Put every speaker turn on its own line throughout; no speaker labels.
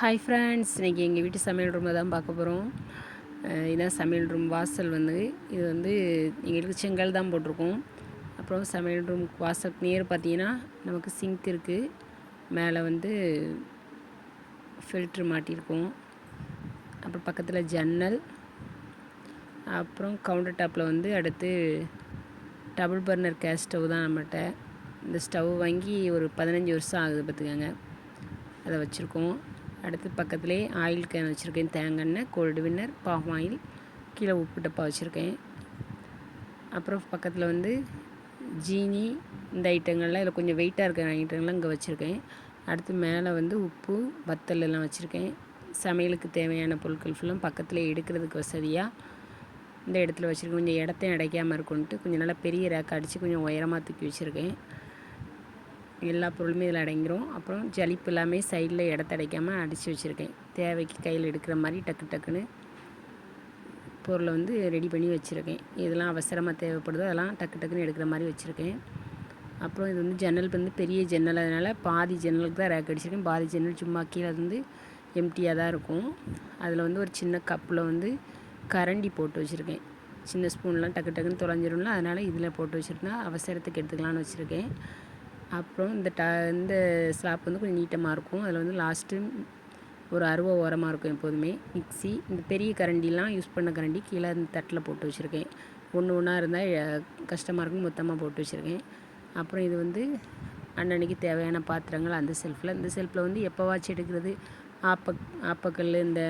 Hi friends, இன்றைக்கி எங்கள் வீட்டு சமையல் ரூமில் தான் பார்க்க போகிறோம். இதான் சமையல் ரூம் வாசல் இது எங்களுக்கு செங்கல் தான் போட்டிருக்கோம். அப்புறம் சமையல் ரூம் வாசலுக்கு நேர் பார்த்தீங்கன்னா நமக்கு சிங்க் இருக்குது. மேலே ஃபில்ட்ரு மாட்டியிருக்கோம். அப்புறம் பக்கத்தில் ஜன்னல். அப்புறம் கவுண்டர் டாப்பில் அடுத்து டபுள் பர்னர் கேஸ் ஸ்டவ் தான் நம்மகிட்ட. இந்த ஸ்டவ் வாங்கி ஒரு 15 வருஷம் ஆகுது பார்த்துக்கோங்க. அதை வச்சுருக்கோம். அடுத்து பக்கத்துலேயே ஆயில் கேன் வச்சுருக்கேன். தேங்காய் எண்ணெய், கோல்டு வின்னர், பாம் ஆயில், கீழே உப்பு டப்பா வச்சுருக்கேன். அப்புறம் பக்கத்தில் ஜீனி, இந்த ஐட்டங்கள்லாம் இதில் கொஞ்சம் வெயிட்டாக இருக்கிற ஐட்டங்கள்லாம் இங்கே வச்சுருக்கேன். அடுத்து மேலே உப்பு, வத்தல் எல்லாம் வச்சுருக்கேன். சமையலுக்கு தேவையான பொருட்கள் ஃபுல்லும் பக்கத்தில் எடுக்கிறதுக்கு வசதியாக இந்த இடத்துல வச்சுருக்கேன். கொஞ்சம் இடத்தையும் அடைக்காமல் இருக்குன்ட்டு கொஞ்சம் நல்லா பெரிய ரேக் அடித்து கொஞ்சம் உயரமாக தூக்கி வச்சுருக்கேன். எல்லா பொருளுமே இதில் அடங்கிரும். அப்புறம் ஜலிப்பு எல்லாமே சைடில் இடத்த அடைக்காமல் அடித்து வச்சுருக்கேன். தேவைக்கு கையில் எடுக்கிற மாதிரி டக்கு டக்குன்னு பொருளை ரெடி பண்ணி வச்சுருக்கேன். இதெல்லாம் அவசரமாக தேவைப்படுதோ அதெல்லாம் டக்கு டக்குன்னு எடுக்கிற மாதிரி வச்சுருக்கேன். அப்புறம் இது ஜன்னல் பெரிய ஜன்னல், அதனால் பாதி ஜன்னலுக்கு தான் ரேக் அடிச்சிருக்கேன். பாதி ஜன்னல் சும்மா கீழே எம்டியாக தான் இருக்கும். அதில் ஒரு சின்ன கப்பில் கரண்டி போட்டு வச்சுருக்கேன். சின்ன ஸ்பூன்லாம் டக்கு டக்குன்னு தொலைஞ்சிரும்ல, அதனால் இதில் போட்டு வச்சுருக்கேன். அவசரத்துக்கு எடுத்துக்கலான்னு வச்சுருக்கேன். அப்புறம் இந்த ஸ்லாப் கொஞ்சம் நீட்டமாக இருக்கும். அதில் லாஸ்ட்டு ஒரு அருவா ஓரமாக இருக்கும் எப்போதுமே. மிக்ஸி, இந்த பெரிய கரண்டிலாம் யூஸ் பண்ண கரண்டி கீழே இந்த தட்டில் போட்டு வச்சுருக்கேன். ஒன்று ஒன்றா இருந்தால் கஷ்டமாக இருக்கும், மொத்தமாக போட்டு வச்சுருக்கேன். அப்புறம் இது அன்னன்னைக்கு தேவையான பாத்திரங்கள் அந்த செல்ஃபில். இந்த செல்ஃபில் எப்போவாச்சும் எடுக்கிறது ஆப்பக்கல், இந்த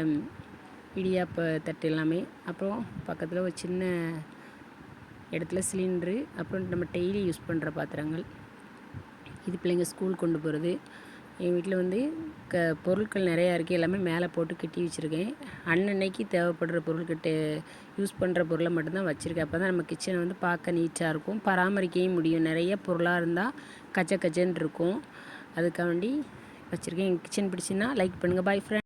இடியாப்ப தட்டு எல்லாமே. அப்புறம் பக்கத்தில் ஒரு சின்ன இடத்துல சிலிண்ட்ரு, அப்புறம் நம்ம டெய்லி யூஸ் பண்ணுற பாத்திரங்கள். இது பிள்ளைங்க ஸ்கூல் கொண்டு போகிறது. எங்கள் வீட்டில் பொருட்கள் நிறையா இருக்குது. எல்லாமே மேலே போட்டு கட்டி வச்சுருக்கேன். அன்னன்னைக்கு தேவைப்படுற பொருட்கிட்ட யூஸ் பண்ணுற பொருளை மட்டும்தான் வச்சுருக்கேன். அப்போ தான் நம்ம கிச்சனை பார்க்க நீட்டாக இருக்கும், பராமரிக்கவும் முடியும். நிறைய பொருளாக இருந்தால் கச்ச கச்சன்னு இருக்கும். அதுக்காண்டி வச்சுருக்கேன். எங்கள் கிச்சன் பிடிச்சின்னா லைக் பண்ணுங்கள். பாய் ஃப்ரெண்ட்.